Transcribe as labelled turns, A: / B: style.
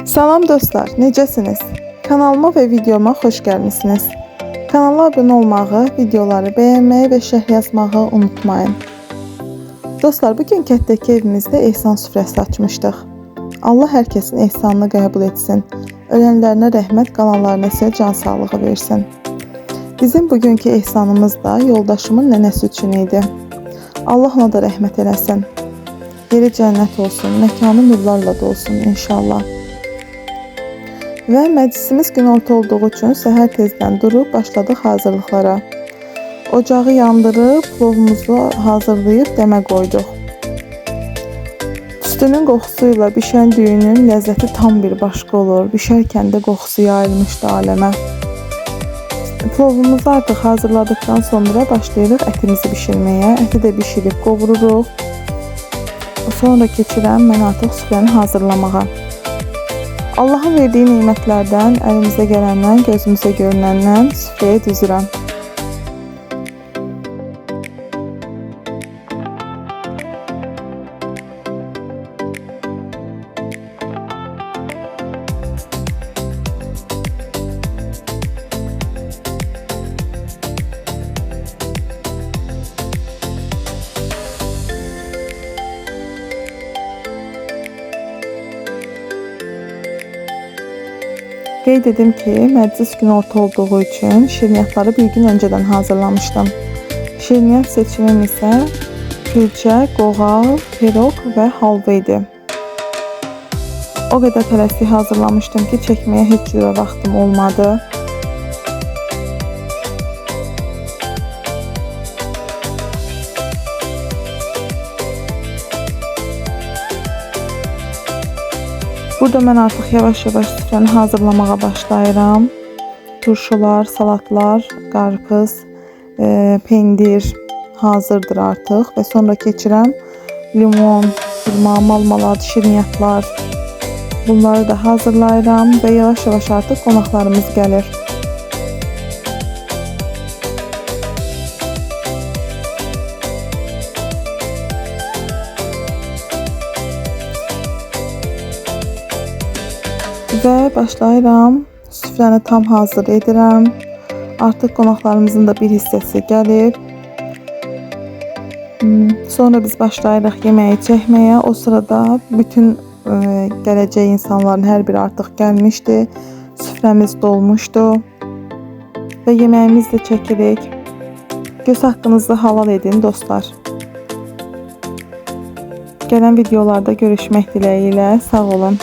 A: Salam dostlar, necəsiniz? Kanalıma və videoma xoş gəlmisiniz. Kanala abunə olmağı, videoları bəyənməyi və şərh yazmağı unutmayın. Dostlar, bugün kətdəki evimizdə ehsan süfrəsi açmışdıq. Allah hər kəsin ehsanını qəbul etsin. Ölənlərinə rəhmət, qalanlarına isə can sağlığı versin. Bizim bugünkü ehsanımız da yoldaşımın nənəsi üçün idi. Allah ona da rəhmət eləsin. Yeri cənnət olsun, məkanı nurlarla dolsun inşallah. Və məclisimiz günorta olduğu üçün səhər tezdən durub başladıq hazırlıqlara. Ocağı yandırıb, plovumuzu hazırlayıb dəmə qoyduq. Tüstünün qoxusuyla bişən düyünün ləzzəti tam bir başqa olur. Bişərkən də qoxusu yayılmışdı aləmə. Plovumuzu artıq hazırladıktan sonra başlayırıq ətimizi bişirməyə. Əti də bişirib qovururuq. Sonra keçirəm mən artıq süfrəni hazırlamağa. Allahın verdiyi nimətlərdən, əlimizə gələndən, gözümüzə görünəndən süfrəyə düzürəm. Qeyd edim ki, məclis günorta olduğu üçün şirniyyatları bir gün öncədən hazırlamışdım. Şirniyyat seçimim isə külçə, qoğal, piroq və halva idi. O qədər tələsik hazırlamışdım ki, çəkməyə heç cürə vaxtım olmadı. Burada mən artıq yavaş-yavaş süfrəni hazırlamağa başlayıram. Turşular, salatlar, qarpız, pendir hazırdır artıq və sonra keçirəm limon, xurma, malmalad, şirniyyatlar. Bunları da hazırlayıram və yavaş-yavaş artıq qonaqlarımız gəlir. Və başlayıram, süfrəni tam hazır edirəm. Artıq qonaqlarımızın da bir hissəsi gəlib. Sonra biz başlayırıq yeməyi çəkməyə. O sırada bütün gələcək insanların hər biri artıq gəlmişdi. Süfrəmiz dolmuşdu. Və yeməyimiz də çəkirik. Göz haqqınızı halal edin dostlar. Gələn videolarda görüşmək diləyilə. Sağ olun.